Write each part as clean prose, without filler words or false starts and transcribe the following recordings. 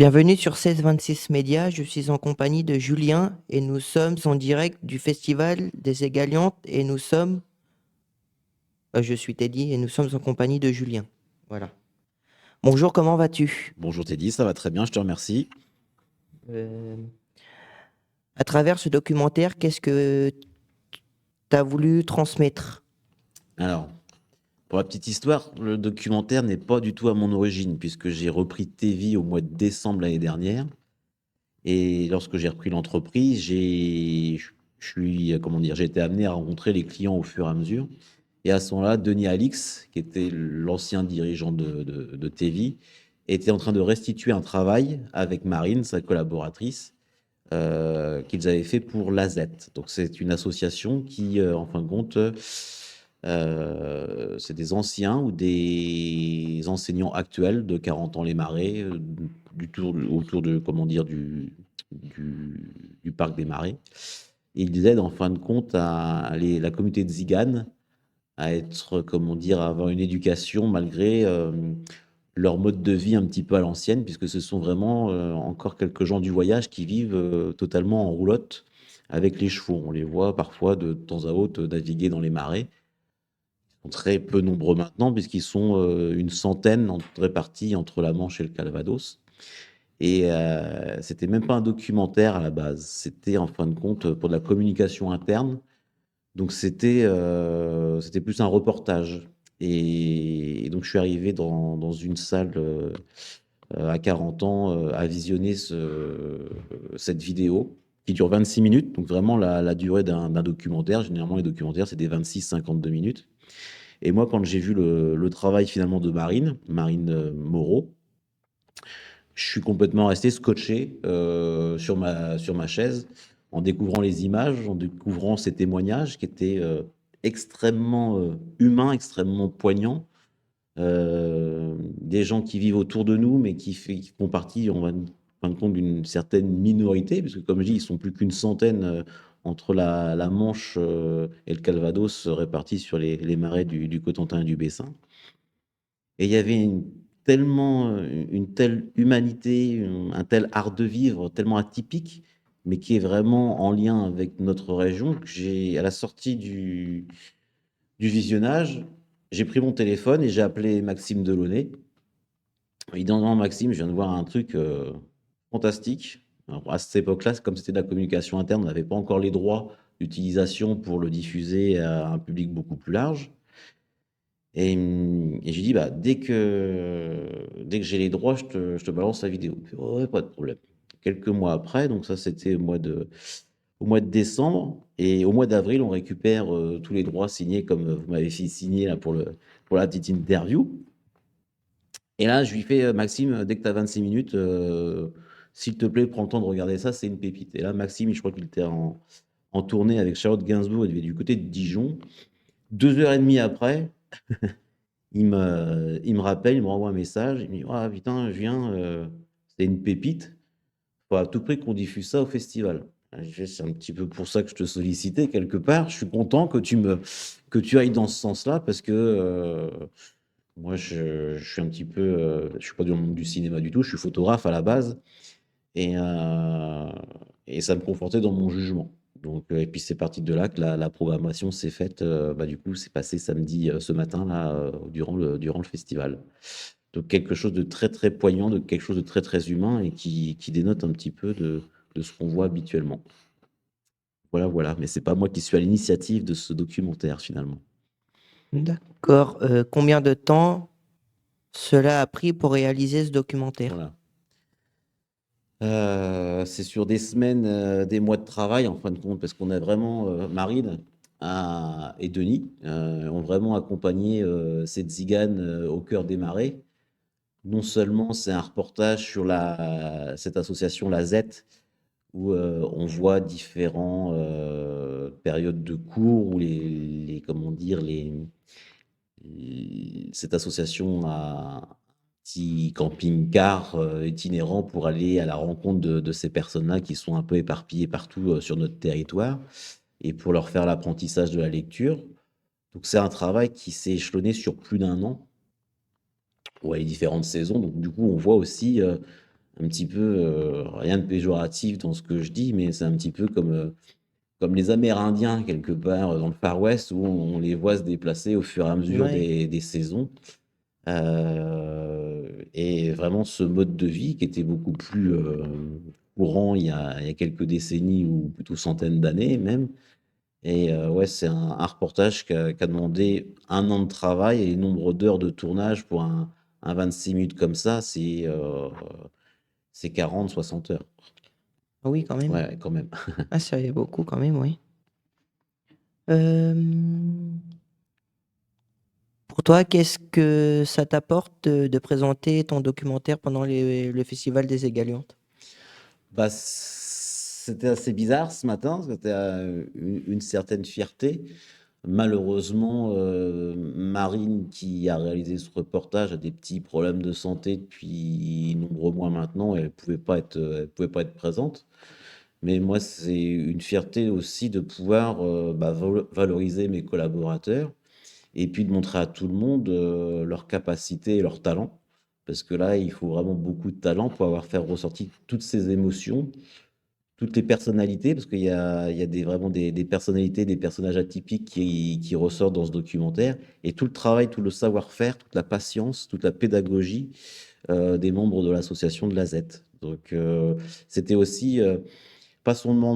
Bienvenue sur 1626 Média, je suis en compagnie de Julien et nous sommes en direct du Festival des Égaliantes et nous sommes, je suis Teddy et nous sommes en compagnie de Julien. Voilà. Bonjour, comment vas-tu? Bonjour Teddy, ça va très bien, je te remercie. Euh, à travers ce documentaire, qu'est-ce que tu as voulu transmettre? Alors, pour la petite histoire, le documentaire n'est pas du tout à mon origine, puisque j'ai repris TV au mois de décembre l'année dernière. Et lorsque j'ai repris l'entreprise, comment dire, j'ai été amené à rencontrer les clients au fur et à mesure. Et à ce moment-là, Denis Alix, qui était l'ancien dirigeant de TV, était en train de restituer un travail avec Marine, sa collaboratrice, qu'ils avaient fait pour l'AZ. Donc c'est une association qui, en fin de compte, c'est des anciens ou des enseignants actuels de 40 ans les Marais, autour de, comment dire, du parc des Marais. Et ils aident en fin de compte la communauté de Zigane à être, comment dire, à avoir une éducation malgré leur mode de vie un petit peu à l'ancienne, puisque ce sont vraiment encore quelques gens du voyage qui vivent totalement en roulotte avec les chevaux. On les voit parfois de temps à autre naviguer dans les marais. Ils sont très peu nombreux maintenant, puisqu'ils sont une centaine répartis entre la Manche et le Calvados. Et c'était même pas un documentaire à la base, c'était en fin de compte pour de la communication interne. Donc c'était plus un reportage. Et donc je suis arrivé dans une salle à 40 ans à visionner cette vidéo qui dure 26 minutes, donc vraiment la durée d'un documentaire. Généralement, les documentaires, c'est des 26-52 minutes. Et moi, quand j'ai vu le travail finalement de Marine Moreau, je suis complètement resté scotché sur ma chaise en découvrant les images, en découvrant ces témoignages qui étaient extrêmement humains, extrêmement poignants. Des gens qui vivent autour de nous, mais qui font partie, on va en fin de compte, d'une certaine minorité, parce que comme je dis, ils sont plus qu'une centaine entre la Manche et le Calvados répartis sur les marais du Cotentin et du Bessin. Et il y avait une telle humanité, un tel art de vivre tellement atypique, mais qui est vraiment en lien avec notre région, que à la sortie du visionnage, j'ai pris mon téléphone et j'ai appelé Maxime Delaunay. Il dit: «Non, non, Maxime, je viens de voir un truc fantastique». Alors, à cette époque-là, comme c'était de la communication interne, on n'avait pas encore les droits d'utilisation pour le diffuser à un public beaucoup plus large. Et j'ai dit: «Bah, dès que j'ai les droits, je te balance la vidéo». Il fait: «Ouais, ouais, pas de problème». Quelques mois après, donc ça, c'était au mois de décembre, et au mois d'avril, on récupère tous les droits signés comme vous m'avez fait signer là pour la petite interview. Et là, je lui fais: «Maxime, dès que tu as 26 minutes, s'il te plaît, prends le temps de regarder ça, c'est une pépite». Et là, Maxime, je crois qu'il était en tournée avec Charlotte Gainsbourg, il devait être du côté de Dijon. 2 heures et demie après, il me rappelle, il me renvoie un message, il me dit: «Ah putain, je viens, c'est une pépite, faut à tout prix qu'on diffuse ça au festival». Je fais: «C'est un petit peu pour ça que je te sollicitais quelque part. Je suis content que tu ailles dans ce sens-là parce que, moi je suis un petit peu, je suis pas du monde du cinéma du tout, je suis photographe à la base, et ça me confortait dans mon jugement». Donc et puis c'est parti de là que la programmation s'est faite, bah, du coup, c'est passé samedi, ce matin-là, durant le festival. Donc quelque chose de très, très poignant, de quelque chose de très, très humain et qui dénote un petit peu de ce qu'on voit habituellement. Voilà, voilà, mais c'est pas moi qui suis à l'initiative de ce documentaire, finalement. D'accord. Combien de temps cela a pris pour réaliser ce documentaire? Voilà. C'est sur des semaines, des mois de travail en fin de compte, parce qu'on a vraiment, Marine et Denis, ont vraiment accompagné, cette Zigane, au cœur des marais. Non seulement c'est un reportage sur cette association, la Z, où, on voit différents, périodes de cours où comment dire? Cette association a un petit camping-car, itinérant pour aller à la rencontre de ces personnes-là qui sont un peu éparpillées partout, sur notre territoire, et pour leur faire l'apprentissage de la lecture. Donc c'est un travail qui s'est échelonné sur plus d'1 an, ouais, les différentes saisons. Donc du coup, on voit aussi, un petit peu, rien de péjoratif dans ce que je dis, mais c'est un petit peu comme les Amérindiens quelque part, dans le Far West où on les voit se déplacer au fur et à mesure Ouais. des saisons. Et vraiment ce mode de vie qui était beaucoup plus, courant il y a quelques décennies ou plutôt centaines d'années même. Et ouais, c'est un reportage qui a demandé 1 an de travail et le nombre d'heures de tournage pour un 26 minutes comme ça, c'est 40-60 heures. Ah oui, quand même. Ouais, quand même. Ah, ça fait beaucoup quand même, oui. Hem, pour toi, qu'est-ce que ça t'apporte de présenter ton documentaire pendant le festival des Égaliantes? Bah, c'était assez bizarre ce matin, parce que c'était, une certaine fierté. Malheureusement, Marine qui a réalisé ce reportage a des petits problèmes de santé depuis nombreux mois maintenant et elle pouvait pas être présente. Mais moi, c'est une fierté aussi de pouvoir, bah, valoriser mes collaborateurs et puis de montrer à tout le monde, leurs capacités et leurs talents. Parce que là, il faut vraiment beaucoup de talent pour avoir faire ressortir toutes ces émotions, toutes les personnalités, parce qu'il y a vraiment des personnalités, des personnages atypiques qui ressortent dans ce documentaire et tout le travail, tout le savoir-faire, toute la patience, toute la pédagogie, des membres de l'association de la Z. Donc c'était aussi, pas seulement,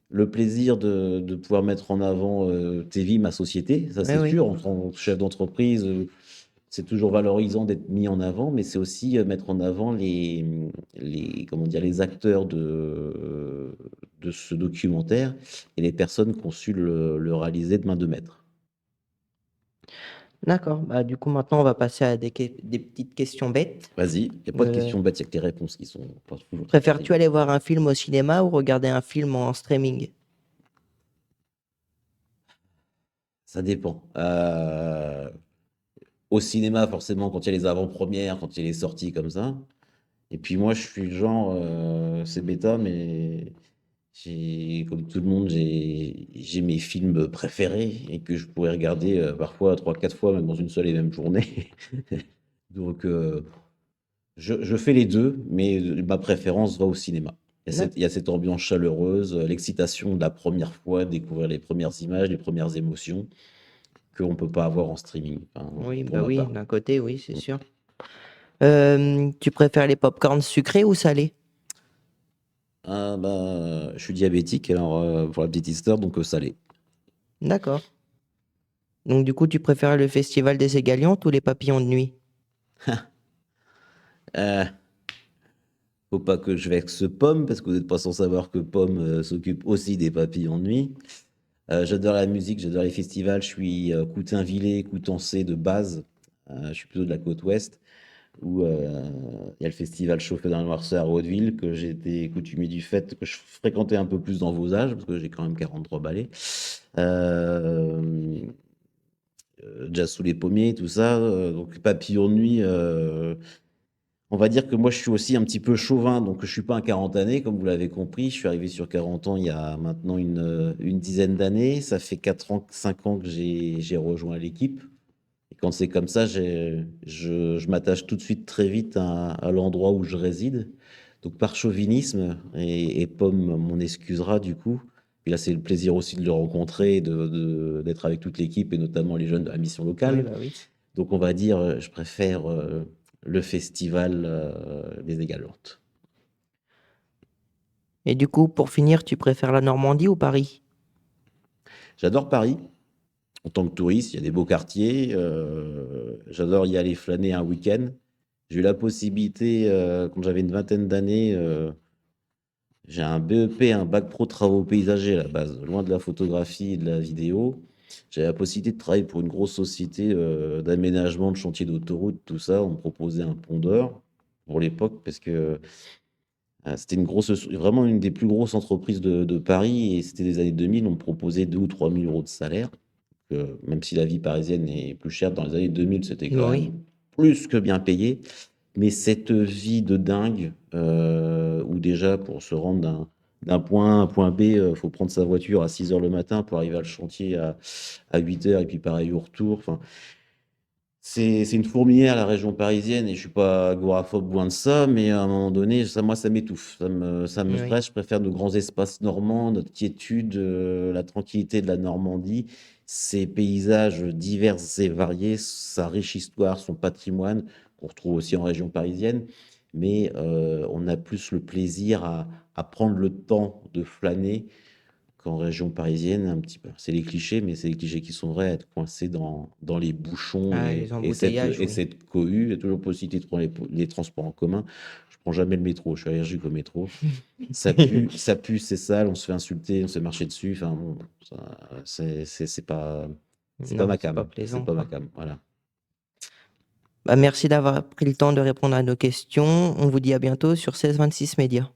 le plaisir de pouvoir mettre en avant, tes ma société, ça Oui, c'est oui. sûr, en tant que chef d'entreprise, c'est toujours valorisant d'être mis en avant, mais c'est aussi, mettre en avant les comment dire? Les acteurs de ce documentaire et les personnes qui ont su le réaliser de main de maître. D'accord. Bah, du coup, maintenant, on va passer à des petites questions bêtes. Vas-y, il y a pas de Heu, questions bêtes, il y a que les réponses qui sont pas toujours très préfères-tu pertinentes. aller voir un film au cinéma ou regarder un film en streaming? Ça dépend. Au cinéma, forcément, quand il y a les avant-premières, quand il y a les sorties comme ça. Et puis moi, je suis le genre, c'est bêta, mais comme tout le monde, j'ai mes films préférés et que je pourrais regarder, parfois 3-4 fois, même dans une seule et même journée. Donc, je fais les 2, mais ma préférence va au cinéma. Il y a cette ambiance chaleureuse, l'excitation de la première fois, découvrir les premières images, les premières émotions qu'on peut pas avoir en streaming, enfin, Oui, pour bah, ma oui, part. d'un côté, oui, c'est Mmh. sûr. Tu préfères les pop-corn sucrés ou salés? Ah bah, je suis diabétique alors, pour la petite histoire donc salé. D'accord. Donc du coup, tu préfères le festival des Égaliantes ou les papillons de nuit? Heu, Faut pas que je vexe Pomme parce que vous êtes pas sans savoir que Pomme, s'occupe aussi des papillons de nuit. J'adore la musique, j'adore les festivals, je suis, Coutainvillais, Coutançais de base. Je suis plutôt de la côte ouest où, il y a le festival Chauffer dans le Noirceur à Hauteville que j'ai été coutumier du fait que je fréquentais un peu plus dans vos âges parce que j'ai quand même 43 balais. Hem Jazz sous les pommiers, tout ça, donc Papillon de nuit, on va dire que moi je suis aussi un petit peu chauvin, donc je suis pas un quarantané comme vous l'avez compris. Je suis arrivé sur 40 ans il y a maintenant une dizaine d'années. Ça fait 4 ans, 5 ans que j'ai rejoint l'équipe et quand c'est comme ça, je m'attache tout de suite très vite à l'endroit où je réside. Donc par chauvinisme et Pomme m'en excusera du coup. Et là, c'est le plaisir aussi de le rencontrer, d'être avec toute l'équipe et notamment les jeunes de la mission Oui, locale. bah, oui. Donc on va dire, je préfère, le festival, des Égalantes. Et du coup, pour finir, tu préfères la Normandie ou Paris? J'adore Paris, en tant que touriste, il y a des beaux quartiers, j'adore y aller flâner un week-end. J'ai eu la possibilité, quand j'avais une vingtaine d'années, j'ai un BEP, un bac pro travaux paysagers à la base, loin de la photographie et de la vidéo. J'avais la possibilité de travailler pour une grosse société, d'aménagement de chantier d'autoroute, tout ça. On me proposait un pont d'or pour l'époque parce que, c'était vraiment une des plus grosses entreprises de Paris et c'était des années 2000. On me proposait 2 ou 3 000 € de salaire, même si la vie parisienne est plus chère, dans les années 2000, c'était quand Oui. même plus que bien payé. Mais cette vie de dingue, où déjà pour se rendre d'un point A à un point B, faut prendre sa voiture à 6 heures le matin pour arriver à le chantier à 8 heures et puis pareil au retour. Enfin, C'est une fourmilière, la région parisienne, et je suis pas agoraphobe, loin de ça, mais à un moment donné, ça m'étouffe. Ça me Oui. stresse. Je préfère nos grands espaces normands, notre quiétude, la tranquillité de la Normandie, ces paysages divers et variés, sa riche histoire, son patrimoine, qu'on retrouve aussi en région parisienne. Mais on a plus le plaisir à prendre le temps de flâner qu'en région parisienne, un petit peu. C'est les clichés, mais c'est les clichés qui sont vrais, être coincé dans les bouchons Ah, les et cette, embouteillages, et oui. cette cohue. Il y a toujours possibilité de prendre les transports en commun. Je prends jamais le métro, je suis allergique au métro. Ça pue, c'est sale, on se fait insulter, on se fait marcher dessus. Enfin bon, c'est pas Non, ma c'est pas cam. C'est plaisant, pas ma quoi. cam. Voilà. Bah, merci d'avoir pris le temps de répondre à nos questions. On vous dit à bientôt sur 1626 Média.